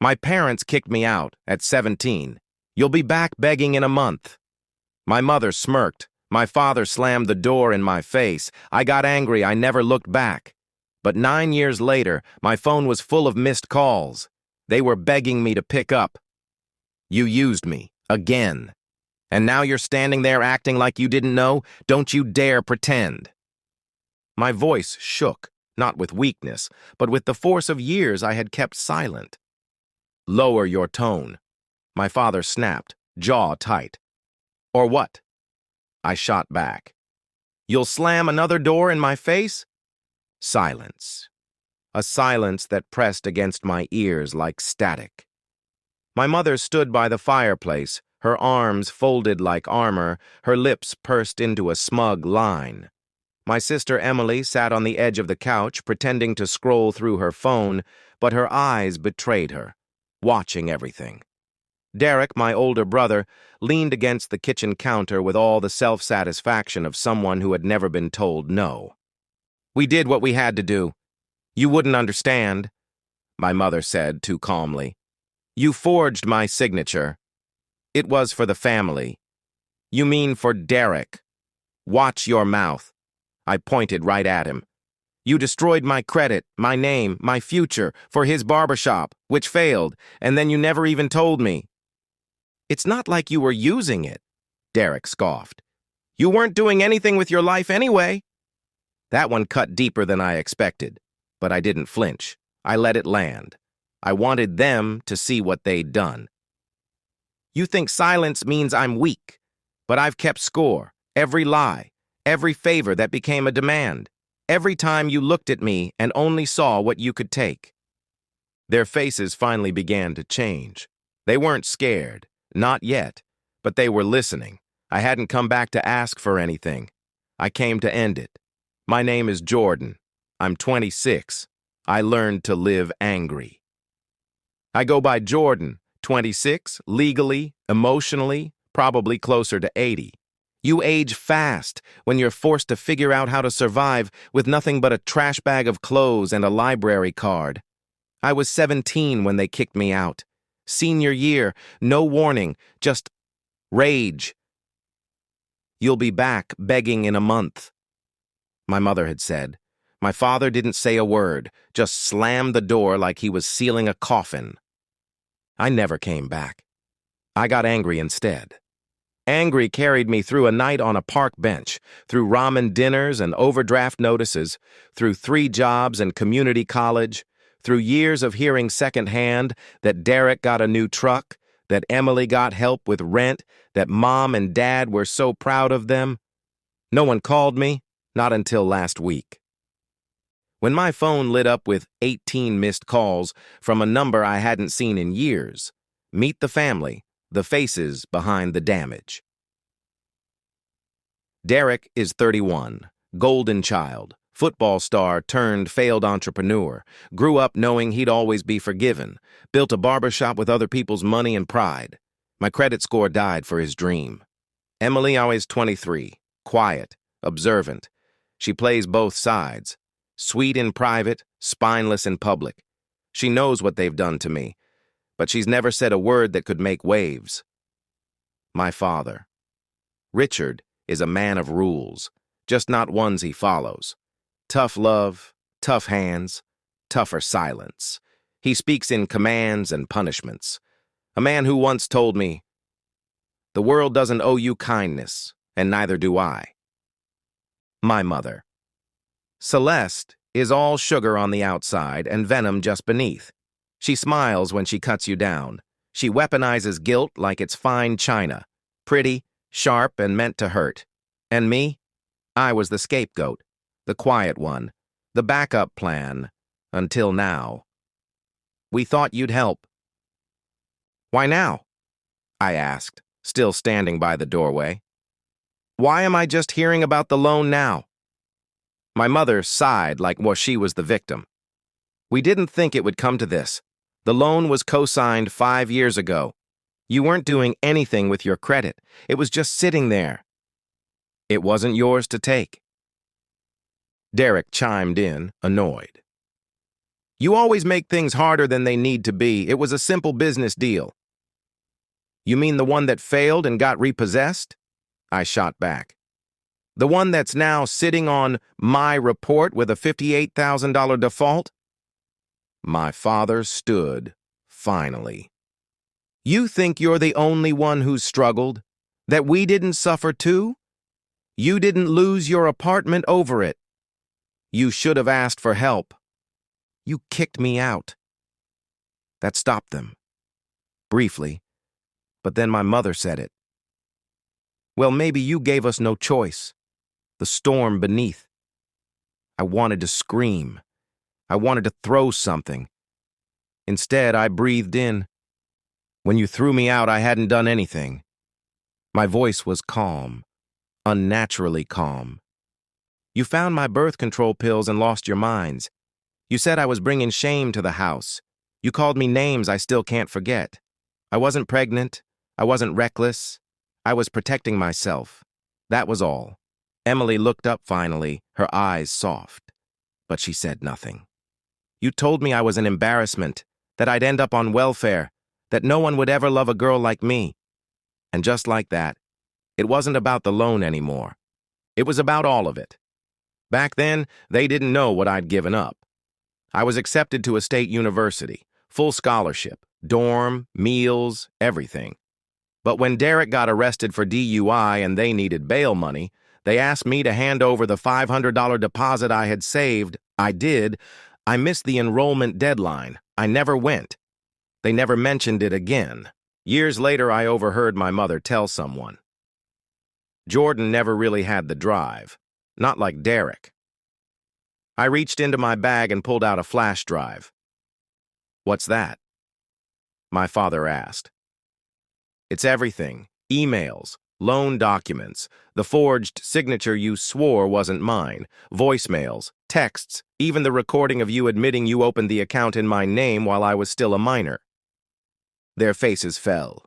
My parents kicked me out at 17. You'll be back begging in a month. My mother smirked. My father slammed the door in my face. I got angry. I never looked back. But 9 years later, my phone was full of missed calls. They were begging me to pick up. You used me. Again. And now you're standing there acting like you didn't know? Don't you dare pretend. My voice shook, not with weakness, but with the force of years I had kept silent. Lower your tone. My father snapped, jaw tight. Or what? I shot back. You'll slam another door in my face? Silence. A silence that pressed against my ears like static. My mother stood by the fireplace, her arms folded like armor, her lips pursed into a smug line. My sister Emily sat on the edge of the couch, pretending to scroll through her phone, but her eyes betrayed her, watching everything. Derek, my older brother, leaned against the kitchen counter with all the self-satisfaction of someone who had never been told no. We did what we had to do. You wouldn't understand, my mother said too calmly. You forged my signature. It was for the family. You mean for Derek. Watch your mouth. I pointed right at him. You destroyed my credit, my name, my future for his barbershop, which failed, and then you never even told me. It's not like you were using it, Derek scoffed. You weren't doing anything with your life anyway. That one cut deeper than I expected, but I didn't flinch. I let it land. I wanted them to see what they'd done. You think silence means I'm weak, but I've kept score, every lie, every favor that became a demand, every time you looked at me and only saw what you could take. Their faces finally began to change. They weren't scared, not yet, but they were listening. I hadn't come back to ask for anything. I came to end it. My name is Jordan. I'm 26. I learned to live angry. I go by Jordan, 26, legally, emotionally, probably closer to 80. You age fast when you're forced to figure out how to survive with nothing but a trash bag of clothes and a library card. I was 17 when they kicked me out. Senior year, no warning, just rage. You'll be back begging in a month, my mother had said. My father didn't say a word, just slammed the door like he was sealing a coffin. I never came back. I got angry instead. Angry carried me through a night on a park bench, through ramen dinners and overdraft notices, through 3 jobs and community college, through years of hearing secondhand that Derek got a new truck, that Emily got help with rent, that Mom and Dad were so proud of them. No one called me, not until last week. When my phone lit up with 18 missed calls from a number I hadn't seen in years, meet the family, the faces behind the damage. Derek is 31, golden child, football star turned failed entrepreneur, grew up knowing he'd always be forgiven, built a barbershop with other people's money and pride. My credit score died for his dream. Emily, always 23, quiet, observant. She plays both sides, sweet in private, spineless in public. She knows what they've done to me, but she's never said a word that could make waves. My father. Richard is a man of rules, just not ones he follows. Tough love, tough hands, tougher silence. He speaks in commands and punishments. A man who once told me, "The world doesn't owe you kindness, and neither do I." My mother. Celeste is all sugar on the outside and venom just beneath. She smiles when she cuts you down. She weaponizes guilt like it's fine china. Pretty, sharp, and meant to hurt. And me? I was the scapegoat, the quiet one, the backup plan, until now. We thought you'd help. Why now? I asked, still standing by the doorway. Why am I just hearing about the loan now? My mother sighed like she was the victim. We didn't think it would come to this. The loan was co-signed 5 years ago. You weren't doing anything with your credit. It was just sitting there. It wasn't yours to take. Derek chimed in, annoyed. You always make things harder than they need to be. It was a simple business deal. You mean the one that failed and got repossessed? I shot back. The one that's now sitting on my report with a $58,000 default? My father stood, finally. You think you're the only one who's struggled? That we didn't suffer too? You didn't lose your apartment over it. You should have asked for help. You kicked me out. That stopped them. Briefly. But then my mother said it. Well, maybe you gave us no choice. The storm beneath. I wanted to scream. I wanted to throw something. Instead, I breathed in. When you threw me out, I hadn't done anything. My voice was calm, unnaturally calm. You found my birth control pills and lost your minds. You said I was bringing shame to the house. You called me names I still can't forget. I wasn't pregnant. I wasn't reckless. I was protecting myself. That was all. Emily looked up finally, her eyes soft. But she said nothing. You told me I was an embarrassment, that I'd end up on welfare, that no one would ever love a girl like me. And just like that, it wasn't about the loan anymore. It was about all of it. Back then, they didn't know what I'd given up. I was accepted to a state university, full scholarship, dorm, meals, everything. But when Derek got arrested for DUI and they needed bail money, they asked me to hand over the $500 deposit I had saved. I did. I missed the enrollment deadline. I never went. They never mentioned it again. Years later, I overheard my mother tell someone. Jordan never really had the drive. Not like Derek. I reached into my bag and pulled out a flash drive. What's that? My father asked. It's everything. Emails, loan documents, the forged signature you swore wasn't mine, voicemails, texts, even the recording of you admitting you opened the account in my name while I was still a minor. Their faces fell.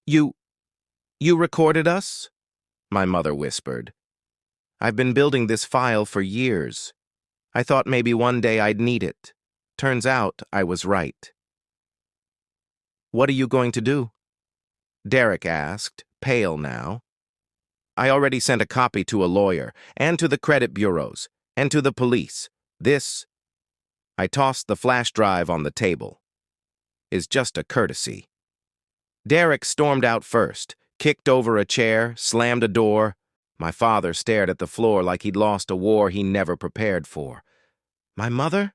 You recorded us? My mother whispered. I've been building this file for years. I thought maybe one day I'd need it. Turns out I was right. What are you going to do? Derek asked, pale now. I already sent a copy to a lawyer, and to the credit bureaus, and to the police. This, I tossed the flash drive on the table, is just a courtesy. Derek stormed out first, kicked over a chair, slammed a door. My father stared at the floor like he'd lost a war he never prepared for. My mother?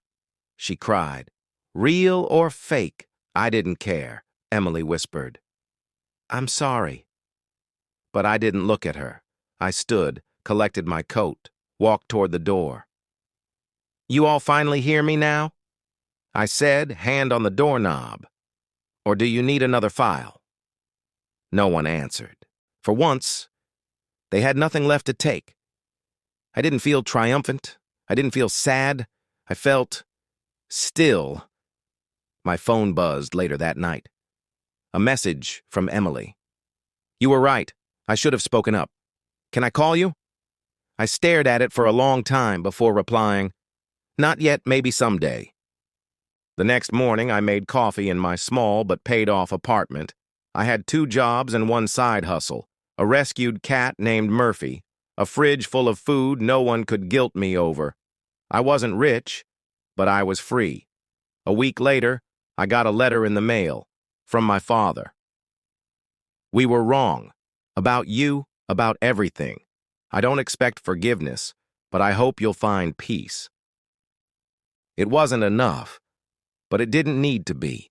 She cried. Real or fake? I didn't care, Emily whispered. I'm sorry. But I didn't look at her. I stood, collected my coat, walked toward the door. You all finally hear me now? I said, hand on the doorknob. Or do you need another file? No one answered. For once, they had nothing left to take. I didn't feel triumphant. I didn't feel sad. I felt still. My phone buzzed later that night. A message from Emily. You were right. I should have spoken up. Can I call you? I stared at it for a long time before replying, not yet, maybe someday. The next morning, I made coffee in my small but paid-off apartment. I had 2 jobs and 1 side hustle, a rescued cat named Murphy, a fridge full of food no one could guilt me over. I wasn't rich, but I was free. A week later, I got a letter in the mail from my father. We were wrong. About you, about everything. I don't expect forgiveness, but I hope you'll find peace. It wasn't enough, but it didn't need to be.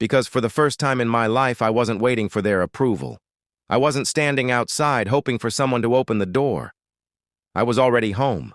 Because for the first time in my life, I wasn't waiting for their approval. I wasn't standing outside hoping for someone to open the door. I was already home.